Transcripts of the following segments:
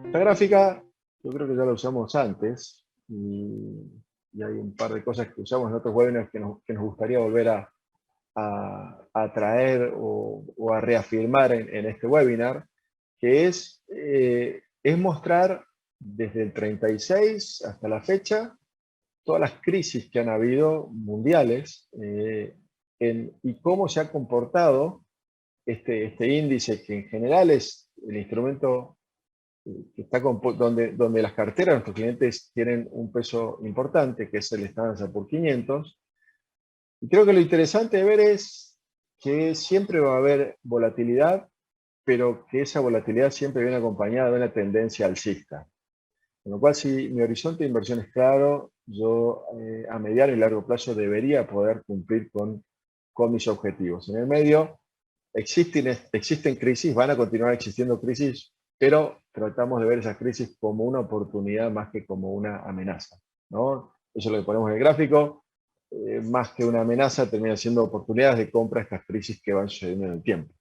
Esta gráfica, yo creo que ya la usamos antes, y hay un par de cosas que usamos en otros webinars que nos gustaría volver a traer o a reafirmar en este webinar, que es mostrar desde el 36 hasta la fecha todas las crisis que han habido mundiales y cómo se ha comportado este índice, que en general es el instrumento que está donde las carteras de nuestros clientes tienen un peso importante, que es el Standard & Poor's 500. Y creo que lo interesante de ver es que siempre va a haber volatilidad, pero que esa volatilidad siempre viene acompañada de una tendencia alcista. Con lo cual, si mi horizonte de inversión es claro, yo a mediano y largo plazo debería poder cumplir con mis objetivos. En el medio existen crisis, van a continuar existiendo crisis, pero tratamos de ver esas crisis como una oportunidad más que como una amenaza, ¿no? Eso es lo que ponemos en el gráfico. Más que una amenaza, termina siendo oportunidades de compra estas crisis que van sucediendo en el tiempo.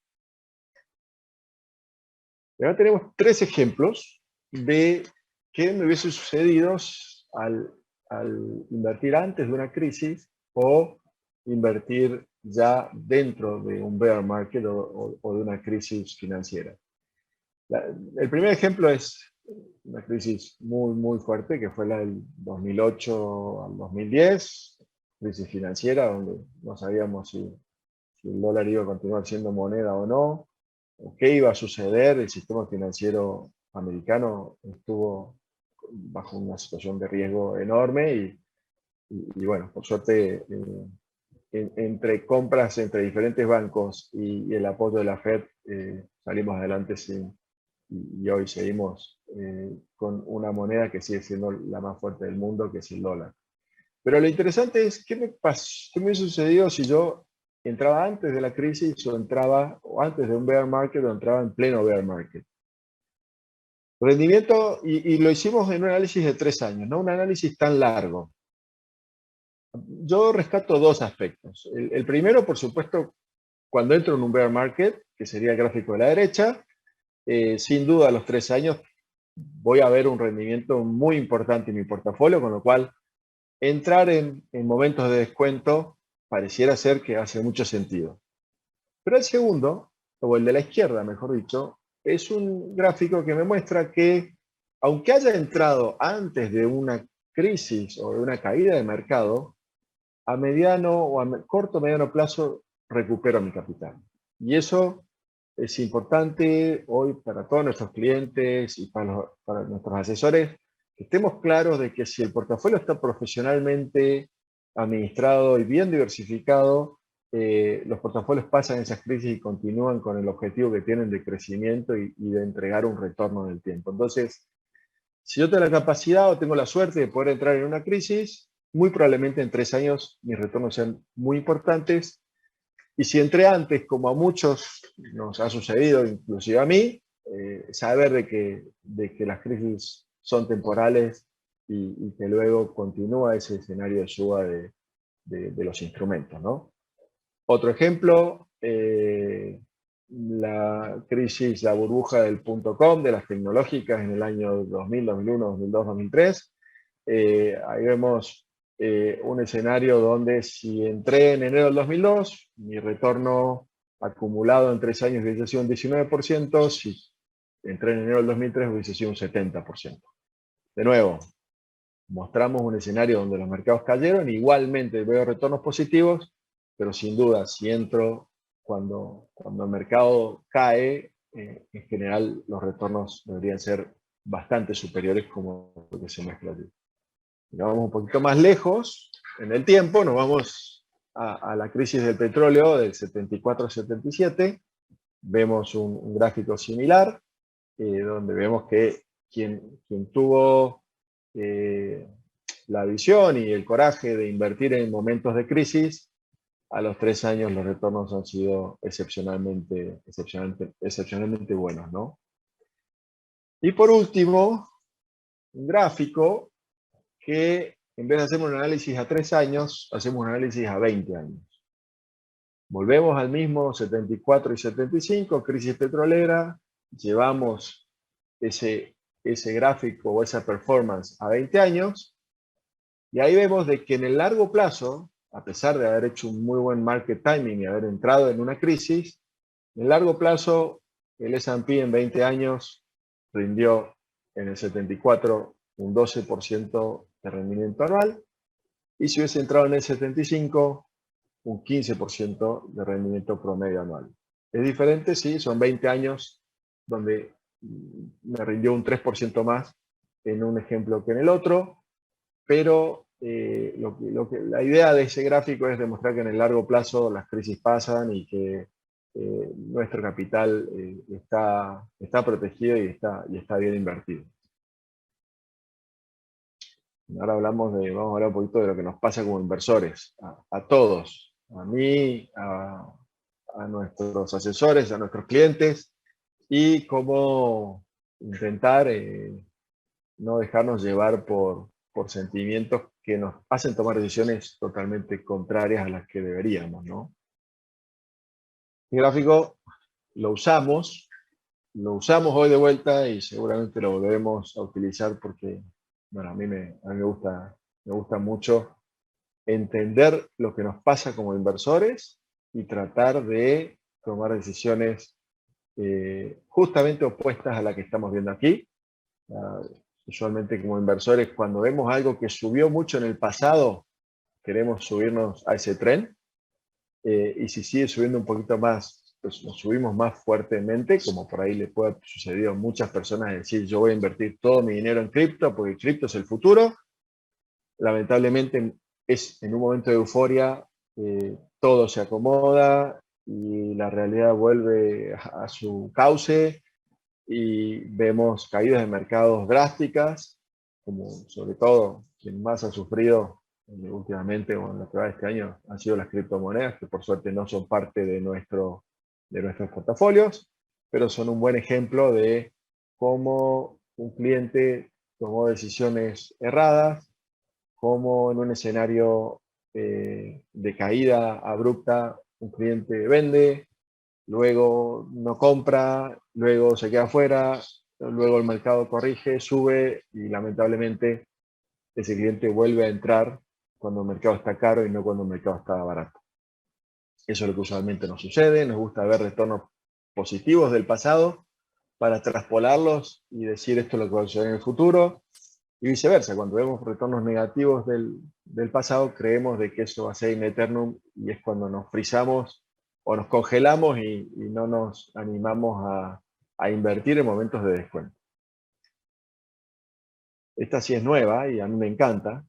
Y ahora tenemos tres ejemplos de qué me hubiese sucedido al invertir antes de una crisis o invertir ya dentro de un bear market o de una crisis financiera. El primer ejemplo es una crisis muy, muy fuerte, que fue la del 2008 al 2010, crisis financiera, donde no sabíamos si el dólar iba a continuar siendo moneda o no, o qué iba a suceder. El sistema financiero americano estuvo bajo una situación de riesgo enorme y bueno, por suerte, entre compras entre diferentes bancos y el apoyo de la Fed, salimos adelante y hoy seguimos con una moneda que sigue siendo la más fuerte del mundo, que es el dólar. Pero lo interesante es qué me hubiese sucedido si yo entraba antes de la crisis o antes de un bear market o entraba en pleno bear market. Rendimiento, y lo hicimos en un análisis de 3 años, no un análisis tan largo. Yo rescato dos aspectos. El primero, por supuesto, cuando entro en un bear market, que sería el gráfico de la derecha, sin duda a los 3 años voy a ver un rendimiento muy importante en mi portafolio, con lo cual entrar en momentos de descuento pareciera ser que hace mucho sentido. Pero el segundo, o el de la izquierda, mejor dicho, es un gráfico que me muestra que, aunque haya entrado antes de una crisis o de una caída de mercado, a mediano o a corto o mediano plazo recupero mi capital. Y eso es importante hoy para todos nuestros clientes y para nuestros asesores, que estemos claros de que si el portafolio está profesionalmente administrado y bien diversificado, los portafolios pasan esas crisis y continúan con el objetivo que tienen de crecimiento y de entregar un retorno en el tiempo. Entonces, si yo tengo la capacidad o tengo la suerte de poder entrar en una crisis, muy probablemente en 3 años mis retornos sean muy importantes. Y si entré antes, como a muchos nos ha sucedido, inclusive a mí, saber de que las crisis son temporales y que luego continúa ese escenario de suba de los instrumentos, ¿no? Otro ejemplo, la crisis, la burbuja del .com, de las tecnológicas en el año 2000, 2001, 2002, 2003. Ahí vemos un escenario donde si entré en enero del 2002, mi retorno acumulado en 3 años hubiese sido un 19%, si entré en enero del 2003 hubiese sido un 70%. De nuevo, mostramos un escenario donde los mercados cayeron, igualmente veo retornos positivos, pero sin duda, si entro cuando el mercado cae, en general los retornos deberían ser bastante superiores, como lo que se muestra aquí. Si nos vamos un poquito más lejos en el tiempo, nos vamos a la crisis del petróleo del 74-77, vemos un gráfico similar, donde vemos que quien tuvo la visión y el coraje de invertir en momentos de crisis, a los 3 años los retornos han sido excepcionalmente buenos, ¿no? Y por último, un gráfico que en vez de hacer un análisis a 3 años, hacemos un análisis a 20 años. Volvemos al mismo 74 y 75, crisis petrolera, llevamos ese ese gráfico o esa performance a 20 años, y ahí vemos de que en el largo plazo, a pesar de haber hecho un muy buen market timing y haber entrado en una crisis, en el largo plazo el S&P en 20 años rindió en el 74 un 12% de rendimiento anual, y si hubiese entrado en el 75, un 15% de rendimiento promedio anual. Es diferente, sí, son 20 años donde me rindió un 3% más en un ejemplo que en el otro, pero la idea de ese gráfico es demostrar que en el largo plazo las crisis pasan y que nuestro capital está protegido y está bien invertido. Ahora vamos a hablar un poquito de lo que nos pasa como inversores, a todos, a mí, a nuestros asesores, a nuestros clientes, y cómo intentar no dejarnos llevar por sentimientos que nos hacen tomar decisiones totalmente contrarias a las que deberíamos, ¿no? El gráfico lo usamos hoy de vuelta y seguramente lo volveremos a utilizar porque, bueno, a mí me gusta mucho entender lo que nos pasa como inversores y tratar de tomar decisiones justamente opuestas a la que estamos viendo aquí. Usualmente como inversores, cuando vemos algo que subió mucho en el pasado, queremos subirnos a ese tren, y si sigue subiendo un poquito más, pues nos subimos más fuertemente, como por ahí le puede haber sucedido a muchas personas, decir yo voy a invertir todo mi dinero en cripto porque cripto es el futuro. Lamentablemente es en un momento de euforia, todo se acomoda y la realidad vuelve a su cauce y vemos caídas de mercados drásticas, como sobre todo quien más ha sufrido últimamente o en lo que va de este año han sido las criptomonedas, que por suerte no son parte de nuestros portafolios, pero son un buen ejemplo de cómo un cliente tomó decisiones erradas, cómo en un escenario de caída abrupta un cliente vende, luego no compra, luego se queda afuera, luego el mercado corrige, sube y lamentablemente ese cliente vuelve a entrar cuando el mercado está caro y no cuando el mercado está barato. Eso es lo que usualmente nos sucede, nos gusta ver retornos positivos del pasado para traspolarlos y decir esto es lo que va a suceder en el futuro, y viceversa, cuando vemos retornos negativos del pasado, creemos de que eso va a ser in eternum y es cuando nos frizamos o nos congelamos y no nos animamos a invertir en momentos de descuento. Esta sí es nueva y a mí me encanta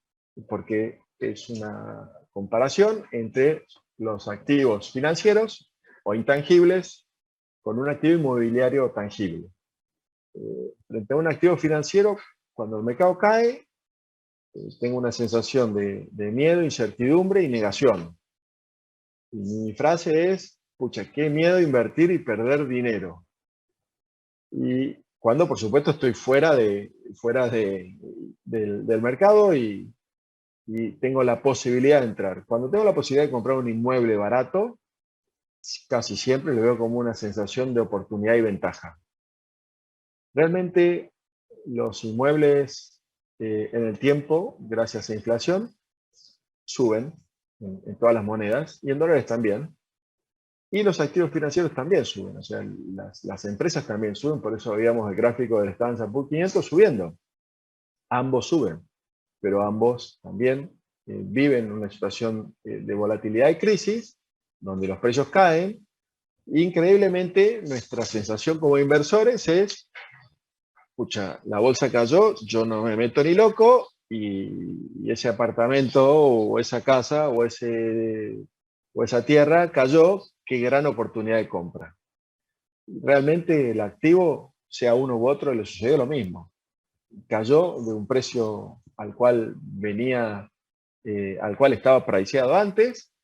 porque es una comparación entre los activos financieros o intangibles con un activo inmobiliario tangible. Frente a un activo financiero, cuando el mercado cae, tengo una sensación de miedo, incertidumbre y negación. Y mi frase es, pucha, qué miedo invertir y perder dinero. Y cuando, por supuesto, estoy fuera del mercado y tengo la posibilidad de entrar. Cuando tengo la posibilidad de comprar un inmueble barato, casi siempre lo veo como una sensación de oportunidad y ventaja. Realmente los inmuebles en el tiempo, gracias a inflación, suben en todas las monedas y en dólares también. Y los activos financieros también suben, o sea, las empresas también suben, por eso veíamos el gráfico del Standard & Poor's 500 subiendo. Ambos suben, pero ambos también viven una situación de volatilidad y crisis, donde los precios caen. Increíblemente, nuestra sensación como inversores es, pucha, la bolsa cayó, yo no me meto ni loco, y ese apartamento o esa casa o esa tierra cayó, qué gran oportunidad de compra. Realmente el activo, sea uno u otro, le sucedió lo mismo. Cayó de un precio al cual al cual estaba priceado antes,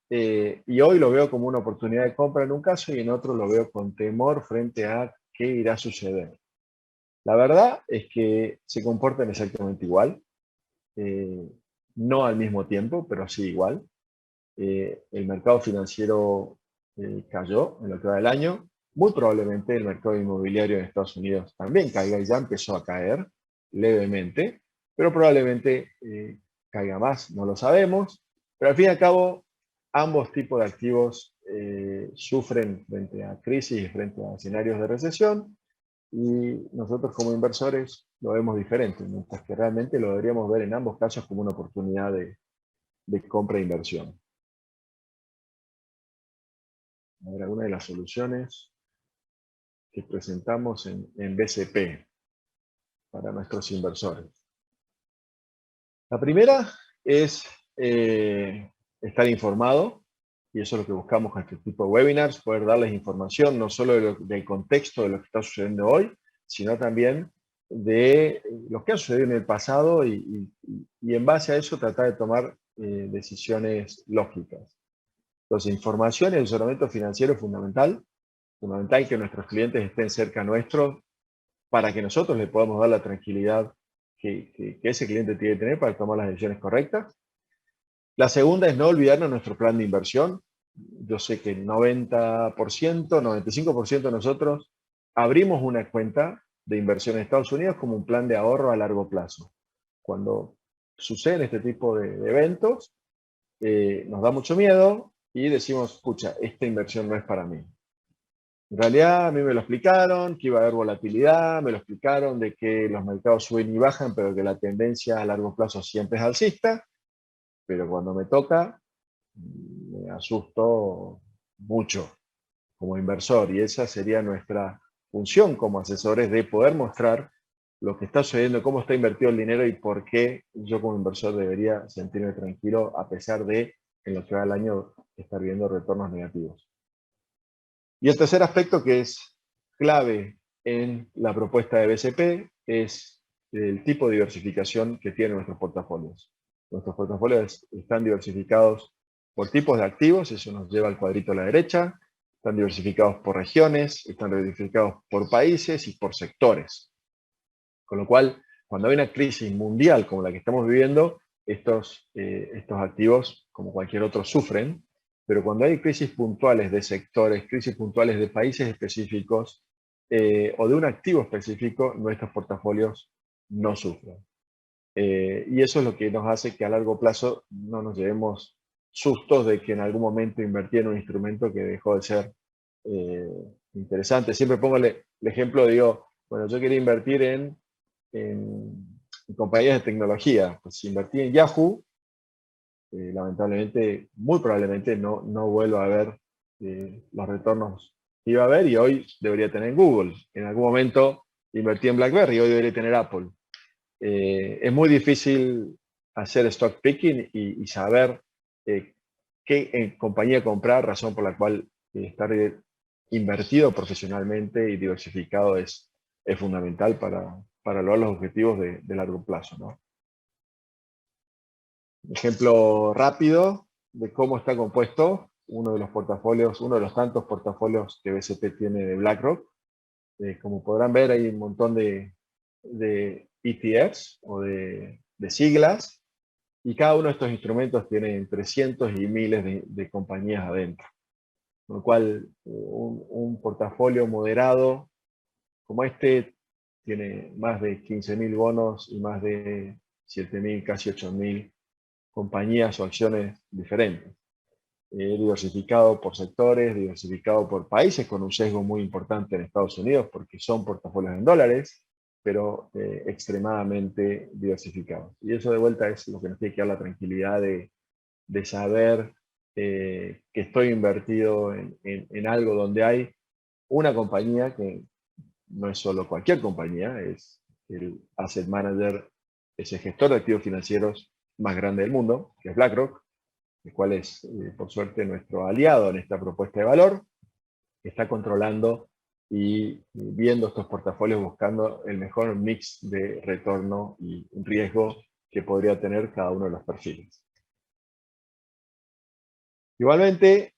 y hoy lo veo como una oportunidad de compra en un caso y en otro lo veo con temor frente a qué irá a suceder. La verdad es que se comportan exactamente igual, no al mismo tiempo, pero sí igual. El mercado financiero cayó en lo que va del año, muy probablemente el mercado inmobiliario en Estados Unidos también caiga, y ya empezó a caer levemente, pero probablemente caiga más, no lo sabemos. Pero al fin y al cabo, ambos tipos de activos sufren frente a crisis, frente a escenarios de recesión, y nosotros como inversores lo vemos diferente, mientras que realmente lo deberíamos ver en ambos casos como una oportunidad de compra e inversión. A ver, alguna de las soluciones que presentamos en BCP para nuestros inversores. La primera es estar informado, y eso es lo que buscamos con este tipo de webinars, poder darles información no solo del contexto de lo que está sucediendo hoy, sino también de lo que ha sucedido en el pasado, y en base a eso tratar de tomar decisiones lógicas. Entonces, información y asesoramiento financiero es fundamental que nuestros clientes estén cerca nuestro para que nosotros le podamos dar la tranquilidad que ese cliente tiene que tener para tomar las decisiones correctas. La segunda es no olvidarnos de nuestro plan de inversión. Yo sé que el 90%, 95% de nosotros abrimos una cuenta de inversión en Estados Unidos como un plan de ahorro a largo plazo. Cuando suceden este tipo de eventos, nos da mucho miedo y decimos, pucha, esta inversión no es para mí. En realidad a mí me lo explicaron, que iba a haber volatilidad, me lo explicaron de que los mercados suben y bajan, pero que la tendencia a largo plazo siempre es alcista, pero cuando me toca, me asusto mucho como inversor, y esa sería nuestra función como asesores, de poder mostrar lo que está sucediendo, cómo está invertido el dinero y por qué yo como inversor debería sentirme tranquilo a pesar de, en lo que va el año, estar viendo retornos negativos. Y el tercer aspecto que es clave en la propuesta de BCP es el tipo de diversificación que tienen nuestros portafolios. Nuestros portafolios están diversificados por tipos de activos, eso nos lleva al cuadrito a la derecha, están diversificados por regiones, están diversificados por países y por sectores. Con lo cual, cuando hay una crisis mundial como la que estamos viviendo, estos activos, como cualquier otro, sufren, pero cuando hay crisis puntuales de sectores, crisis puntuales de países específicos o de un activo específico, nuestros portafolios no sufren. Y eso es lo que nos hace que a largo plazo no nos llevemos sustos de que en algún momento invertí en un instrumento que dejó de ser interesante. Siempre pongo el ejemplo, digo, bueno, yo quería invertir en compañías de tecnología. Pues si invertí en Yahoo, lamentablemente, muy probablemente no vuelva a ver los retornos que iba a ver, y hoy debería tener Google. En algún momento invertí en BlackBerry, hoy debería tener Apple. Es muy difícil hacer stock picking y saber qué compañía comprar, razón por la cual estar invertido profesionalmente y diversificado es fundamental para lograr los objetivos de largo plazo, ¿no? Ejemplo rápido de cómo está compuesto uno de los portafolios, uno de los tantos portafolios que BCP tiene de BlackRock. Como podrán ver, hay un montón de ETFs o de siglas, y cada uno de estos instrumentos tiene entre cientos y miles de compañías adentro. Con lo cual, un portafolio moderado como este tiene más de 15.000 bonos y más de 7.000, casi 8.000 compañías o acciones diferentes. Diversificado por sectores, diversificado por países, con un sesgo muy importante en Estados Unidos, porque son portafolios en dólares, pero extremadamente diversificados. Y eso de vuelta es lo que nos tiene que dar la tranquilidad de saber que estoy invertido en algo donde hay una compañía que no es solo cualquier compañía, es el asset manager, es el gestor de activos financieros más grande del mundo, que es BlackRock, el cual es, por suerte, nuestro aliado en esta propuesta de valor, que está controlando y viendo estos portafolios, buscando el mejor mix de retorno y riesgo que podría tener cada uno de los perfiles. Igualmente,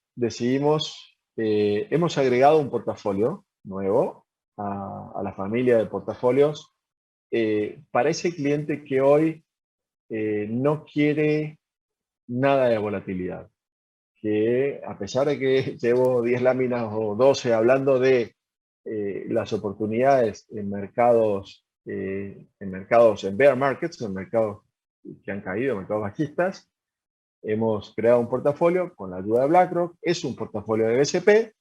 hemos agregado un portafolio nuevo a la familia de portafolios para ese cliente que hoy no quiere nada de volatilidad, que a pesar de que llevo 10 láminas o 12 hablando de las oportunidades en mercados, en bear markets, en mercados que han caído, mercados bajistas, hemos creado un portafolio con la ayuda de BlackRock. Es un portafolio de BCP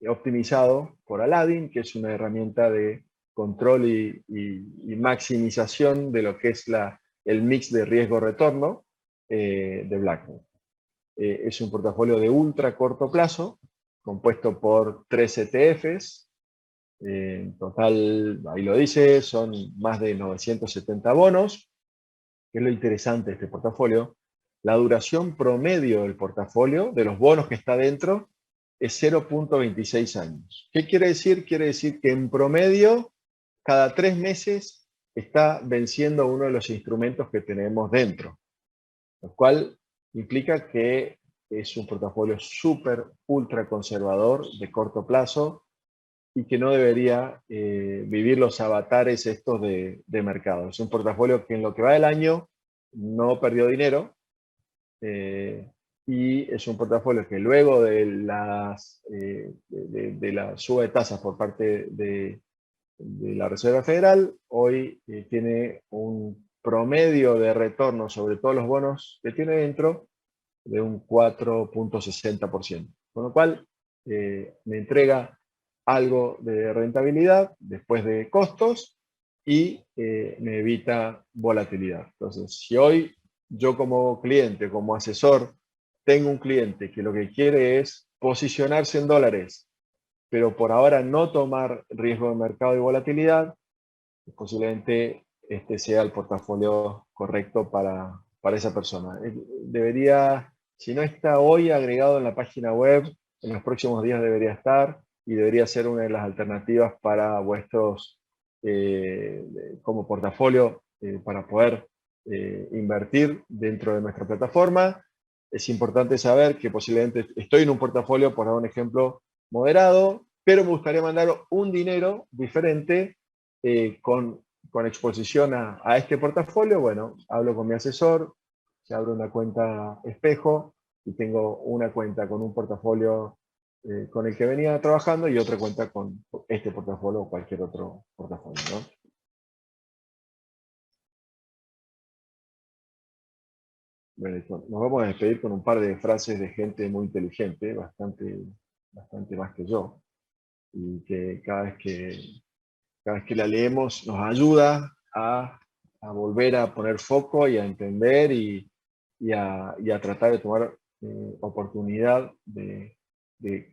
optimizado por Aladdin, que es una herramienta de control y maximización de lo que es el mix de riesgo-retorno de BlackRock. Es un portafolio de ultra corto plazo, compuesto por 3 ETFs. En total, ahí lo dice, son más de 970 bonos. ¿Qué es lo interesante de este portafolio? La duración promedio del portafolio, de los bonos que está dentro, es 0.26 años. ¿Qué quiere decir? Quiere decir que en promedio, cada 3 meses está venciendo uno de los instrumentos que tenemos dentro, lo cual implica que es un portafolio súper, ultra conservador, de corto plazo, y que no debería vivir los avatares estos de mercado. Es un portafolio que en lo que va del año no perdió dinero, y es un portafolio que luego de la suba de tasas por parte de la Reserva Federal, hoy tiene un promedio de retorno sobre todos los bonos que tiene dentro de un 4.60%. Con lo cual, me entrega algo de rentabilidad después de costos y me evita volatilidad. Entonces, si hoy yo como cliente, como asesor, tengo un cliente que lo que quiere es posicionarse en dólares, pero por ahora no tomar riesgo de mercado y volatilidad, posiblemente este sea el portafolio correcto para esa persona. Debería, si no está hoy agregado en la página web, en los próximos días debería estar y debería ser una de las alternativas para vuestros, como portafolio, para poder invertir dentro de nuestra plataforma. Es importante saber que posiblemente estoy en un portafolio, por dar un ejemplo, moderado, pero me gustaría mandar un dinero diferente con exposición a este portafolio. Bueno, hablo con mi asesor, se abre una cuenta espejo y tengo una cuenta con un portafolio con el que venía trabajando y otra cuenta con este portafolio o cualquier otro portafolio, ¿no? Bueno, nos vamos a despedir con un par de frases de gente muy inteligente, bastante más que yo, y que cada vez que la leemos nos ayuda a volver a poner foco y a entender y a tratar de tomar oportunidad de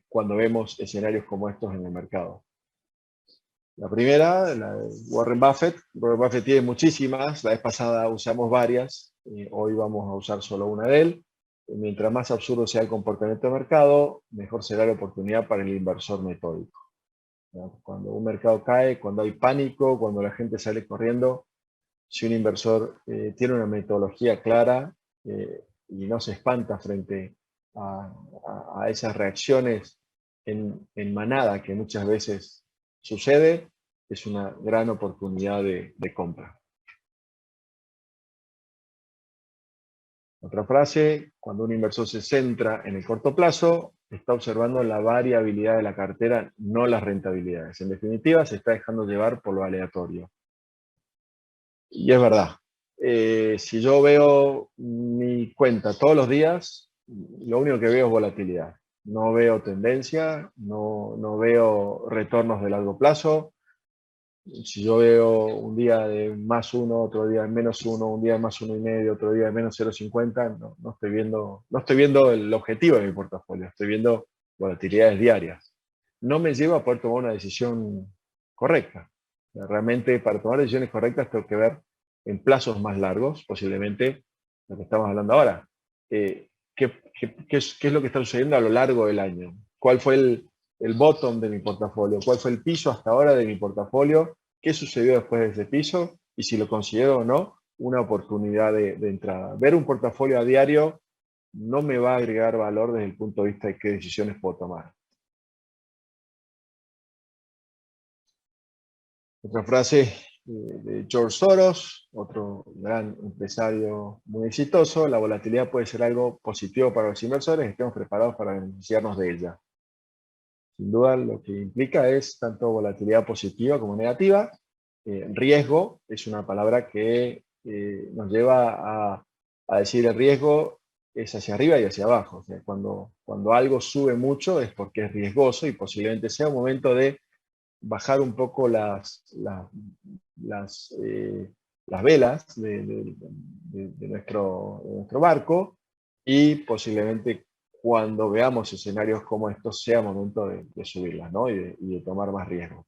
cuando vemos escenarios como estos en el mercado. La primera, la de Warren Buffett. Warren Buffett tiene muchísimas, la vez pasada usamos varias, hoy vamos a usar solo una de él. Mientras más absurdo sea el comportamiento de mercado, mejor será la oportunidad para el inversor metódico. Cuando un mercado cae, cuando hay pánico, cuando la gente sale corriendo, si un inversor tiene una metodología clara y no se espanta frente a esas reacciones en manada que muchas veces sucede, es una gran oportunidad de compra. Otra frase: cuando un inversor se centra en el corto plazo, está observando la variabilidad de la cartera, no las rentabilidades. En definitiva, se está dejando llevar por lo aleatorio. Y es verdad. Si yo veo mi cuenta todos los días, lo único que veo es volatilidad. No veo tendencia, no veo retornos de largo plazo. Si yo veo un día de +1, otro día de -1, un día de +1,5, otro día de -0,50, no estoy viendo el objetivo de mi portafolio, estoy viendo volatilidades diarias. No me lleva a poder tomar una decisión correcta. Realmente, para tomar decisiones correctas tengo que ver en plazos más largos, posiblemente lo que estamos hablando ahora. ¿Qué es lo que está sucediendo a lo largo del año? ¿Cuál fue el bottom de mi portafolio? ¿Cuál fue el piso hasta ahora de mi portafolio? ¿Qué sucedió después de ese piso? Y si lo considero o no una oportunidad de entrada. Ver un portafolio a diario no me va a agregar valor desde el punto de vista de qué decisiones puedo tomar. Otra frase: de George Soros, otro gran empresario muy exitoso. La volatilidad puede ser algo positivo para los inversores, estemos preparados para beneficiarnos de ella. Sin duda, lo que implica es tanto volatilidad positiva como negativa. Riesgo es una palabra que nos lleva a decir el riesgo es hacia arriba y hacia abajo. O sea, cuando algo sube mucho es porque es riesgoso y posiblemente sea un momento de bajar un poco las velas de nuestro barco y posiblemente cuando veamos escenarios como estos sea momento de subirlas, ¿no? y de tomar más riesgo.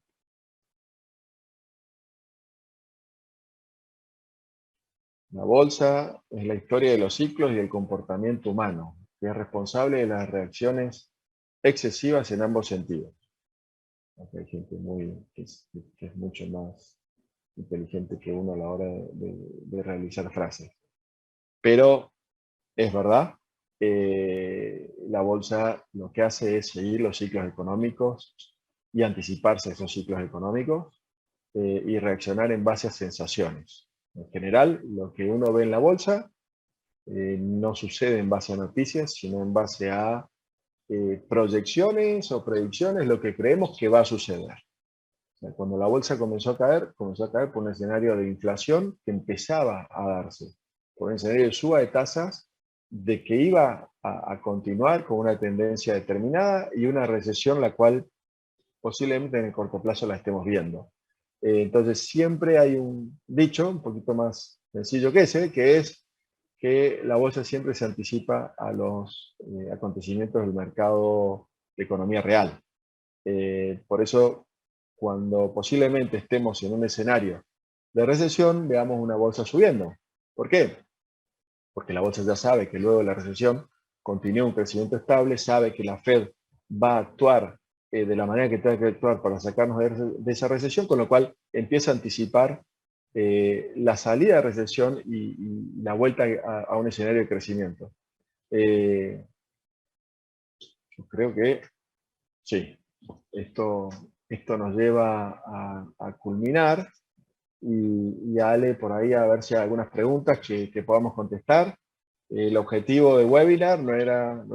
La bolsa es la historia de los ciclos y del comportamiento humano, que es responsable de las reacciones excesivas en ambos sentidos. Hay gente que es mucho más inteligente que uno a la hora de realizar frases. Pero es verdad, la bolsa lo que hace es seguir los ciclos económicos y anticiparse a esos ciclos económicos y reaccionar en base a sensaciones. En general, lo que uno ve en la bolsa no sucede en base a noticias, sino en base a proyecciones o predicciones, lo que creemos que va a suceder. O sea, cuando la bolsa comenzó a caer por un escenario de inflación que empezaba a darse, por un escenario de suba de tasas, de que iba a continuar con una tendencia determinada y una recesión la cual posiblemente en el corto plazo la estemos viendo. Entonces siempre hay un dicho un poquito más sencillo que ese, que es que la bolsa siempre se anticipa a los acontecimientos del mercado de economía real. Por eso, cuando posiblemente estemos en un escenario de recesión, veamos una bolsa subiendo. ¿Por qué? Porque la bolsa ya sabe que luego de la recesión continúa un crecimiento estable, sabe que la Fed va a actuar de la manera que tenga que actuar para sacarnos de esa recesión, con lo cual empieza a anticipar la salida de recesión y la vuelta a un escenario de crecimiento. Yo creo que sí, esto nos lleva a culminar y Ale por ahí a ver si hay algunas preguntas que podamos contestar. El objetivo del webinar no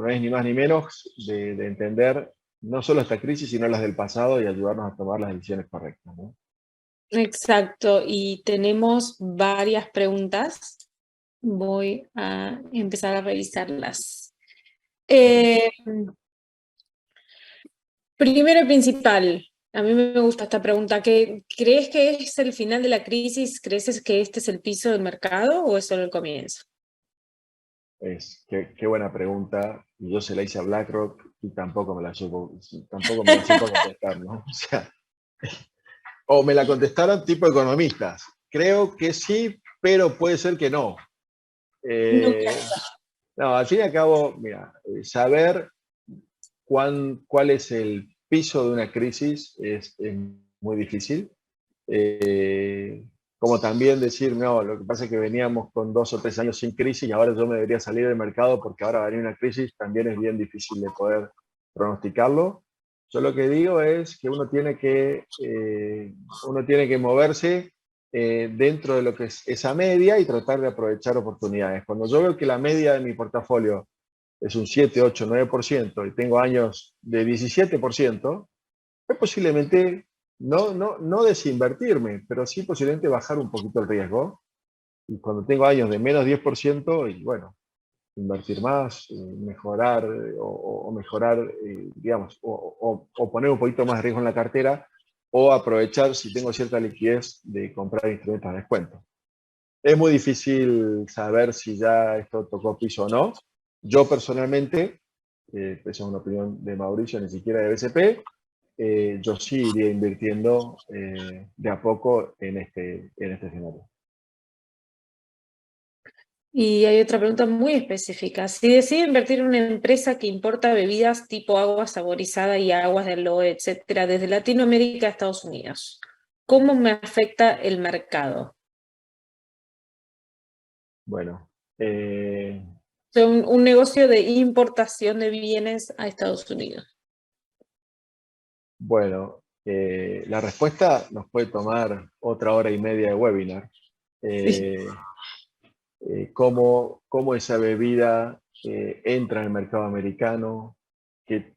es ni más ni menos de entender no solo esta crisis, sino las del pasado y ayudarnos a tomar las decisiones correctas, ¿no? Exacto, y tenemos varias preguntas. Voy a empezar a revisarlas. Primero y principal, a mí me gusta esta pregunta. ¿Crees que es el final de la crisis? ¿Crees que este es el piso del mercado o es solo el comienzo? Qué buena pregunta. Y yo se la hice a BlackRock y tampoco me la supo contestar, ¿no? O sea, o me la contestaron tipo economistas. Creo que sí, pero puede ser que no. No, al fin y al cabo, mira, saber cuál es el piso de una crisis es muy difícil. Como también decir, no, lo que pasa es que veníamos con 2 o 3 años sin crisis y ahora yo me debería salir del mercado porque ahora va a venir una crisis, también es bien difícil de poder pronosticarlo. Yo lo que digo es que uno tiene que moverse dentro de lo que es esa media y tratar de aprovechar oportunidades. Cuando yo veo que la media de mi portafolio es un 7, 8, 9% y tengo años de 17%, pues posiblemente no desinvertirme, pero sí posiblemente bajar un poquito el riesgo. Y cuando tengo años de menos 10%, y bueno, invertir más, mejorar o mejorar, digamos, o poner un poquito más de riesgo en la cartera o aprovechar, si tengo cierta liquidez, de comprar instrumentos a descuento. Es muy difícil saber si ya esto tocó piso o no. Yo personalmente, esa es una opinión de Mauricio, ni siquiera de BCP, yo sí iría invirtiendo de a poco en este escenario. Y hay otra pregunta muy específica. Si decido invertir en una empresa que importa bebidas tipo agua saborizada y aguas de aloe, etcétera, desde Latinoamérica a Estados Unidos, ¿cómo me afecta el mercado? Bueno, O sea, un negocio de importación de bienes a Estados Unidos. bueno, La respuesta nos puede tomar otra hora y media de webinar. Sí. Cómo esa bebida entra en el mercado americano, qué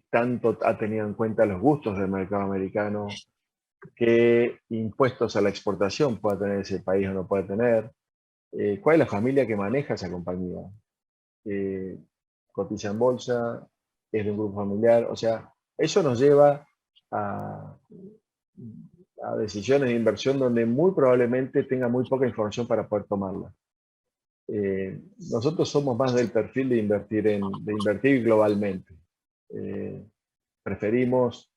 tanto ha tenido en cuenta los gustos del mercado americano, qué impuestos a la exportación puede tener ese país o no puede tener, cuál es la familia que maneja esa compañía. Cotiza en bolsa, es de un grupo familiar, o sea, eso nos lleva a, a decisiones de inversión donde muy probablemente tenga muy poca información para poder tomarla. Nosotros somos más del perfil de invertir globalmente. Eh, Preferimos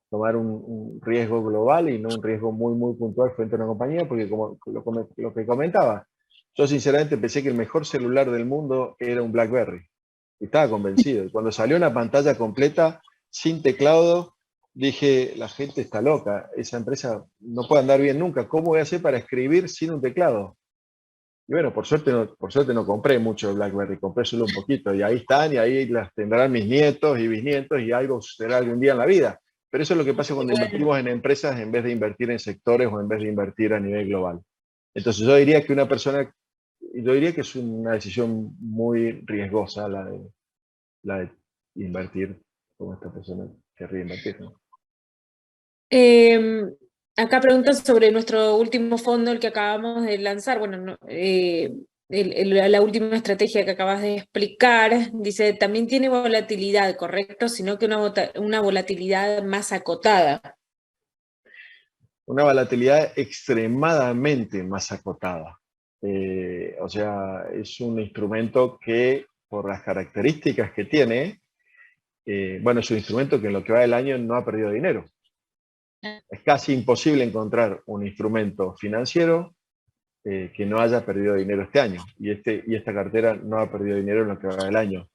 tomar un riesgo global y no un riesgo muy puntual frente a una compañía, porque como lo que comentaba, yo sinceramente pensé que el mejor celular del mundo era un BlackBerry. Y estaba convencido. Y cuando salió una pantalla completa, sin teclado, dije, la gente está loca, esa empresa no puede andar bien nunca. ¿Cómo voy a hacer para escribir sin un teclado? Y bueno, por suerte no compré mucho BlackBerry, compré solo un poquito. Y ahí están, y ahí las tendrán mis nietos y bisnietos, y algo sucederá algún día en la vida. Pero eso es lo que pasa cuando Bueno, invertimos en empresas en vez de invertir en sectores o en vez de invertir a nivel global. Entonces yo diría que es una decisión muy riesgosa la de invertir como esta persona querría invertir, ¿no? eh, acá preguntan sobre nuestro último fondo, el que acabamos de lanzar. Bueno, la última estrategia que acabas de explicar, dice, también tiene volatilidad, ¿correcto? Sino que una volatilidad más acotada. Una volatilidad extremadamente más acotada. O sea, es un instrumento que, por las características que tiene, bueno, es un instrumento que en lo que va del año no ha perdido dinero. Es casi imposible encontrar un instrumento financiero que no haya perdido dinero este año. Y esta cartera no ha perdido dinero en lo que va del año.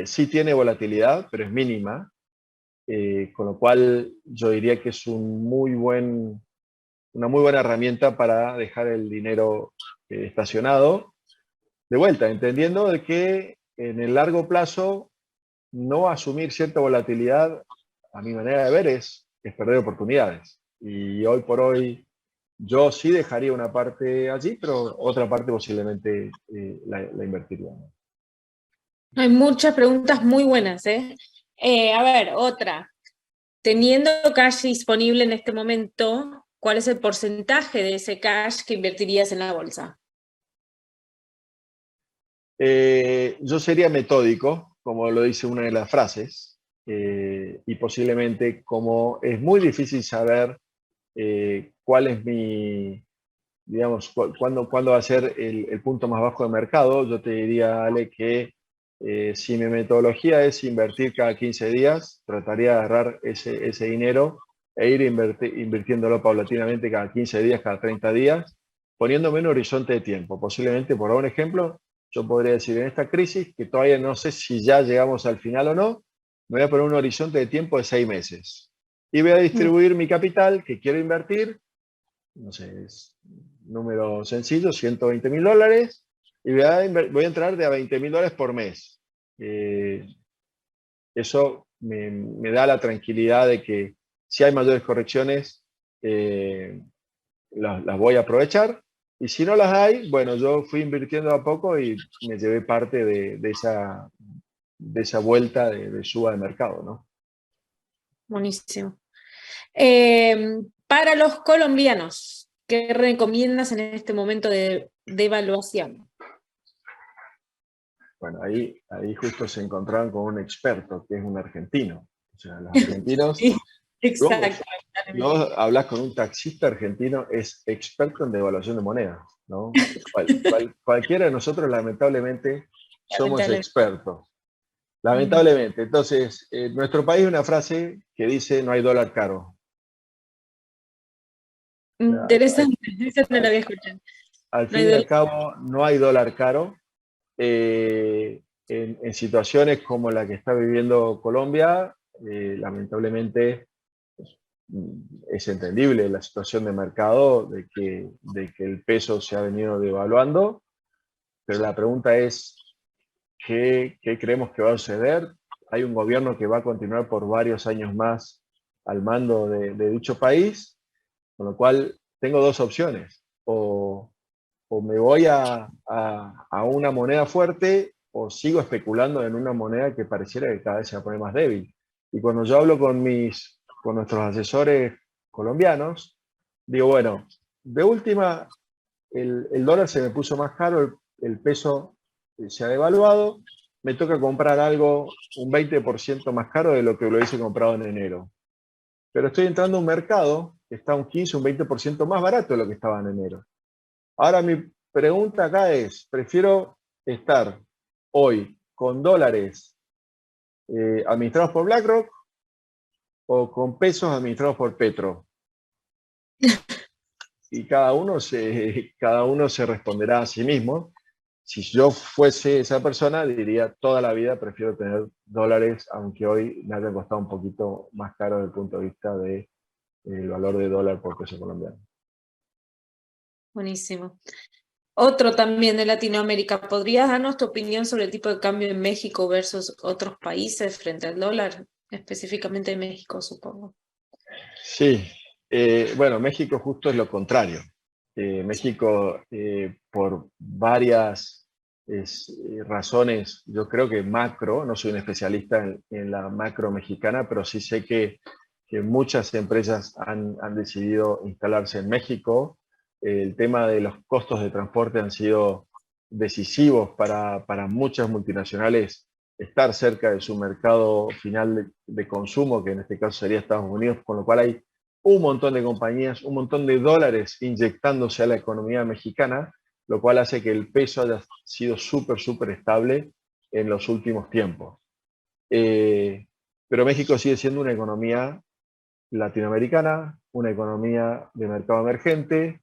Sí tiene volatilidad, pero es mínima, con lo cual yo diría que es una muy buena herramienta para dejar el dinero estacionado. De vuelta, entendiendo de que en el largo plazo no asumir cierta volatilidad, a mi manera de ver, es perder oportunidades. Y hoy por hoy yo sí dejaría una parte allí, pero otra parte posiblemente la invertiría. Hay muchas preguntas muy buenas, ¿eh? A ver, otra. Teniendo cash disponible en este momento, ¿cuál es el porcentaje de ese cash que invertirías en la bolsa? Yo sería metódico, como lo dice una de las frases, y posiblemente como es muy difícil saber cuál es digamos, cuándo va a ser el punto más bajo de mercado, yo te diría, Ale, que si mi metodología es invertir cada 15 días, trataría de agarrar ese dinero e ir invirtiéndolo paulatinamente cada 15 días, cada 30 días, poniéndome un horizonte de tiempo. Posiblemente, por un ejemplo, yo podría decir, en esta crisis, que todavía no sé si ya llegamos al final o no, me voy a poner un horizonte de tiempo de 6 meses. Y voy a distribuir mi capital que quiero invertir, no sé, es número sencillo, $120.000, y voy a entrar de a $20.000 por mes. Eso me da la tranquilidad de que si hay mayores correcciones, las voy a aprovechar. Y si no las hay, bueno, yo fui invirtiendo a poco y me llevé parte de esa vuelta de suba de mercado, ¿no? Buenísimo. Para los colombianos, ¿qué recomiendas en este momento de evaluación? Bueno, ahí justo se encontraron con un experto, que es un argentino. O sea, los argentinos, Sí, vos, exacto. vos hablas con un taxista argentino, es experto en devaluación de monedas, ¿no? Cualquiera de nosotros, lamentablemente, somos Lamentablemente. expertos. Lamentablemente. Entonces, en nuestro país hay una frase que dice, no hay dólar caro. O sea, Interesante, esa no la había escuchado. al No hay fin y al dolor. cabo, no hay dólar caro. En situaciones como la que está viviendo Colombia, lamentablemente es entendible la situación de mercado de que el peso se ha venido devaluando, pero la pregunta es, ¿qué creemos que va a suceder? Hay un gobierno que va a continuar por varios años más al mando de dicho país, con lo cual tengo dos opciones, o me voy a una moneda fuerte o sigo especulando en una moneda que pareciera que cada vez se va a poner más débil. Y cuando yo hablo con nuestros asesores colombianos, digo, bueno, de última, el dólar se me puso más caro, el peso se ha devaluado, me toca comprar algo un 20% más caro de lo que lo hubiese comprado en enero. Pero estoy entrando a un mercado que está un 15, un 20% más barato de lo que estaba en enero. Ahora mi pregunta acá es, ¿prefiero estar hoy con dólares administrados por BlackRock o con pesos administrados por Petro? Y cada uno se responderá a sí mismo. Si yo fuese esa persona, diría toda la vida prefiero tener dólares, aunque hoy me haya costado un poquito más caro desde el punto de vista del valor de dólar por peso colombiano. Buenísimo. Otro también de Latinoamérica, ¿podrías darnos tu opinión sobre el tipo de cambio en México versus otros países frente al dólar? Específicamente en México, supongo. Sí, bueno, México justo es lo contrario. México, por varias razones, yo creo que macro, no soy un especialista en la macro mexicana, pero sí sé que muchas empresas han decidido instalarse en México. El tema de los costos de transporte han sido decisivos para muchas multinacionales estar cerca de su mercado final de consumo, que en este caso sería Estados Unidos, con lo cual hay un montón de compañías, un montón de dólares inyectándose a la economía mexicana, lo cual hace que el peso haya sido súper estable en los últimos tiempos. Pero México sigue siendo una economía latinoamericana, una economía de mercado emergente,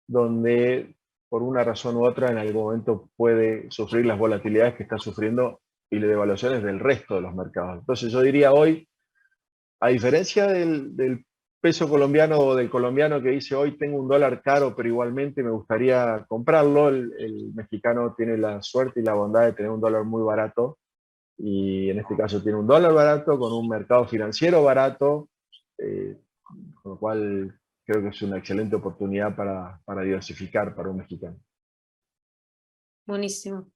donde por una razón u otra en algún momento puede sufrir las volatilidades que está sufriendo y las devaluaciones del resto de los mercados. Entonces yo diría hoy, a diferencia del peso colombiano o del colombiano que dice hoy tengo un dólar caro, pero igualmente me gustaría comprarlo, el mexicano tiene la suerte y la bondad de tener un dólar muy barato y en este caso tiene un dólar barato con un mercado financiero barato, eh, con lo cual creo que es una excelente oportunidad para diversificar para un mexicano. Buenísimo.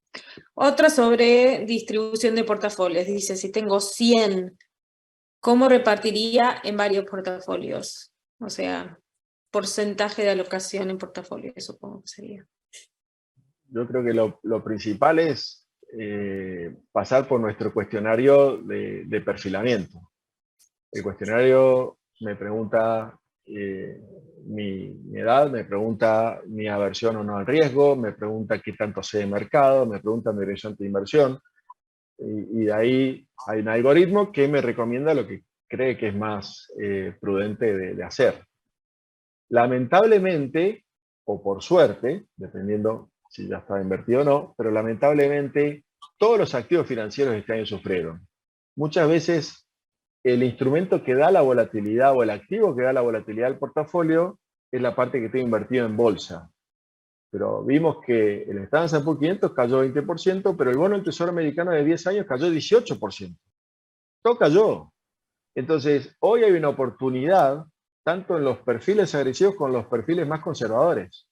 Otra sobre distribución de portafolios. Dice, si tengo 100, ¿cómo repartiría en varios portafolios? O sea, porcentaje de alocación en portafolios, supongo que sería. Yo creo que lo principal es pasar por nuestro cuestionario de perfilamiento. El cuestionario me pregunta mi edad, me pregunta mi aversión o no al riesgo, me pregunta qué tanto sé de mercado, me pregunta mi horizonte de inversión. Y de ahí hay un algoritmo que me recomienda lo que cree que es más prudente de hacer. Lamentablemente, o por suerte, dependiendo si ya estaba invertido o no, pero lamentablemente todos los activos financieros este año sufrieron. Muchas veces el instrumento que da la volatilidad o el activo que da la volatilidad al portafolio es la parte que tengo invertido en bolsa. Pero vimos que el Standard & Poor's 500 cayó 20%, pero el bono del Tesoro americano de 10 años cayó 18%. Todo cayó. Entonces, hoy hay una oportunidad, tanto en los perfiles agresivos como en los perfiles más conservadores.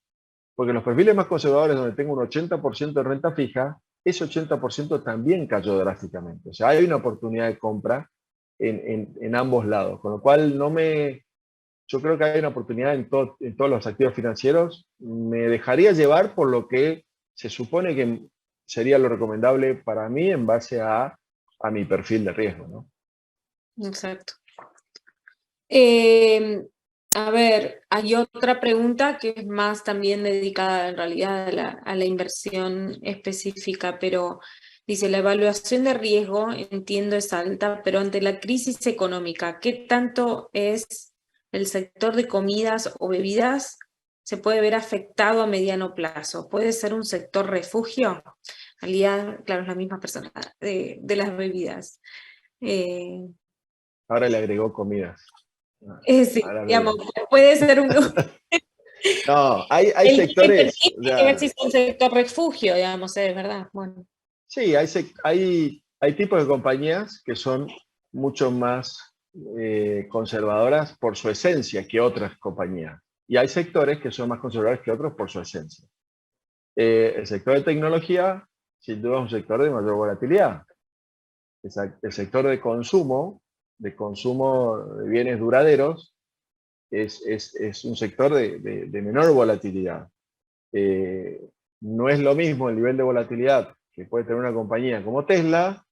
Porque los perfiles más conservadores, donde tengo un 80% de renta fija, ese 80% también cayó drásticamente. O sea, hay una oportunidad de compra en ambos lados. Con lo cual, yo creo que hay una oportunidad en todos los activos financieros. Me dejaría llevar por lo que se supone que sería lo recomendable para mí en base a mi perfil de riesgo, ¿no? Exacto. A ver, hay otra pregunta que es más también dedicada en realidad a la inversión específica, pero dice, la evaluación de riesgo, entiendo, es alta, pero ante la crisis económica, ¿qué tanto es el sector de comidas o bebidas se puede ver afectado a mediano plazo? ¿Puede ser un sector refugio? En realidad, claro, es la misma persona de las bebidas. Ahora le agregó comidas. Sí, Ahora digamos, puede ser un... No, hay El sectores, o que ver sea, si es un sector refugio, digamos, es verdad. Bueno, sí, hay tipos de compañías que son mucho más conservadoras por su esencia que otras compañías. Y hay sectores que son más conservadores que otros por su esencia. El sector de tecnología, sin duda, es un sector de mayor volatilidad. El sector de consumo de bienes duraderos, es un sector de menor volatilidad. No es lo mismo el nivel de volatilidad que puede tener una compañía como Tesla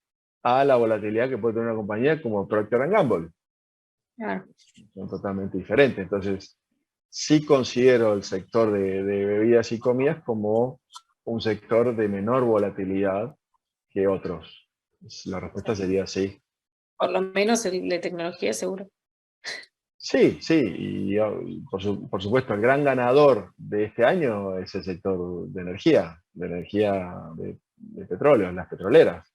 a la volatilidad que puede tener una compañía como Procter & Gamble. Claro. Son totalmente diferentes. Entonces, sí considero el sector de bebidas y comidas como un sector de menor volatilidad que otros. La respuesta sería sí. Por lo menos el de tecnología, seguro. Sí, sí, y por supuesto el gran ganador de este año es el sector de energía de petróleo, las petroleras.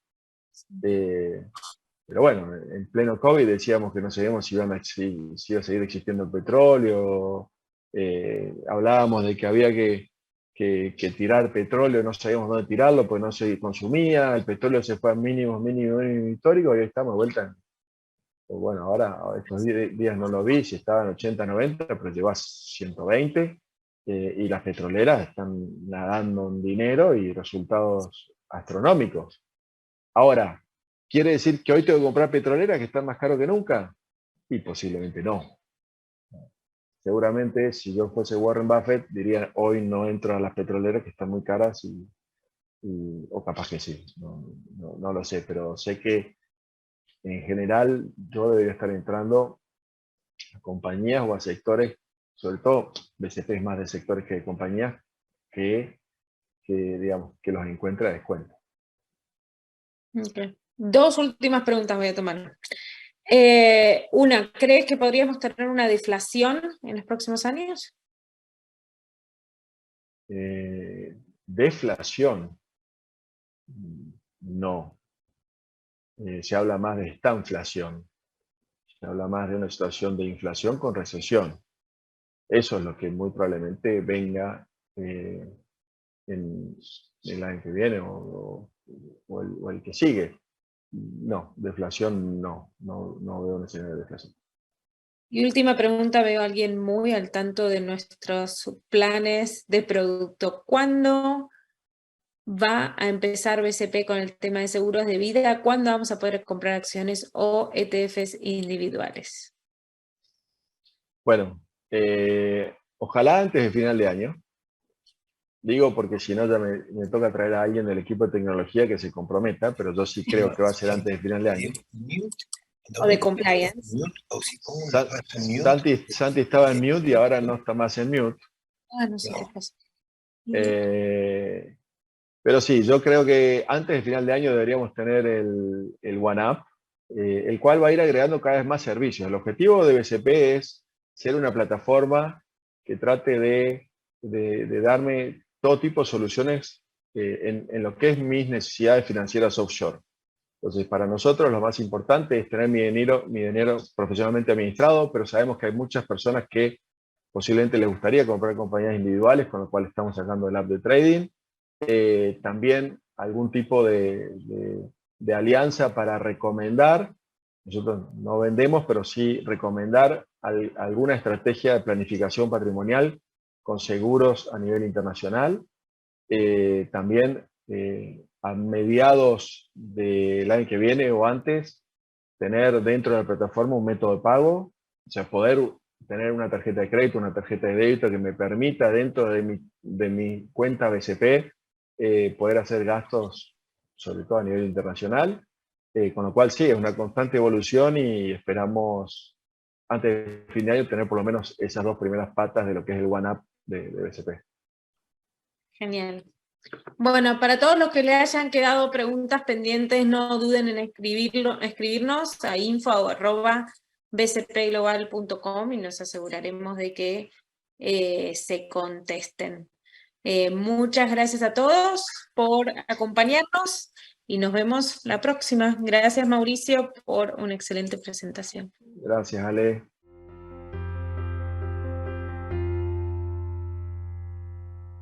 Pero bueno, en pleno COVID decíamos que no sabíamos si iba a seguir existiendo el petróleo, hablábamos de que había que tirar petróleo, no sabíamos dónde tirarlo, pues no se consumía, el petróleo se fue a mínimos históricos y hoy estamos de vuelta. Pues bueno, ahora estos días no lo vi, si estaban 80, 90, pero llegó a 120, y las petroleras están nadando en dinero y resultados astronómicos. Ahora, ¿quiere decir que hoy tengo que comprar petroleras que están más caras que nunca? Y posiblemente no. Seguramente si yo fuese Warren Buffett diría hoy no entro a las petroleras que están muy caras o capaz que sí, no lo sé, pero sé que en general yo debería estar entrando a compañías o a sectores, sobre todo BCP es más de sectores que de compañías, digamos, que los encuentra a descuento. Okay. Dos últimas preguntas voy a tomar. Una, ¿crees que podríamos tener una deflación en los próximos años? Deflación, no. Se habla más de estanflación. Se habla más de una situación de inflación con recesión. Eso es lo que muy probablemente venga en el año que viene o el que sigue. No, deflación no veo un escenario de deflación. Y última pregunta, veo a alguien muy al tanto de nuestros planes de producto. ¿Cuándo va a empezar BCP con el tema de seguros de vida? ¿Cuándo vamos a poder comprar acciones o ETFs individuales? Bueno, ojalá antes de final de año. Digo porque si no ya me toca traer a alguien del equipo de tecnología que se comprometa, pero yo sí creo que va a ser antes de final de año. O de compliance. Santi estaba en mute y ahora no está más en mute. No sé qué pasa. Pero sí, yo creo que antes de final de año deberíamos tener el OneUp, el cual va a ir agregando cada vez más servicios. El objetivo de BCP es ser una plataforma que trate de darme todo tipo de soluciones en lo que es mis necesidades financieras offshore. Entonces, para nosotros lo más importante es tener mi dinero profesionalmente administrado, pero sabemos que hay muchas personas que posiblemente les gustaría comprar compañías individuales, con lo cual estamos sacando el app de trading. También algún tipo de alianza para recomendar. Nosotros no vendemos, pero sí recomendar alguna estrategia de planificación patrimonial con seguros a nivel internacional. También a mediados del año que viene o antes, tener dentro de la plataforma un método de pago, o sea, poder tener una tarjeta de crédito, una tarjeta de débito que me permita dentro de mi cuenta BCP poder hacer gastos, sobre todo a nivel internacional, con lo cual sí, es una constante evolución y esperamos antes de fin de año tener por lo menos esas dos primeras patas de lo que es el OneUp de BCP. Genial. Bueno, para todos los que le hayan quedado preguntas pendientes, no duden en escribirnos a info@bcpglobal.com y nos aseguraremos de que se contesten. Muchas gracias a todos por acompañarnos y nos vemos la próxima. Gracias, Mauricio, por una excelente presentación. Gracias, Ale.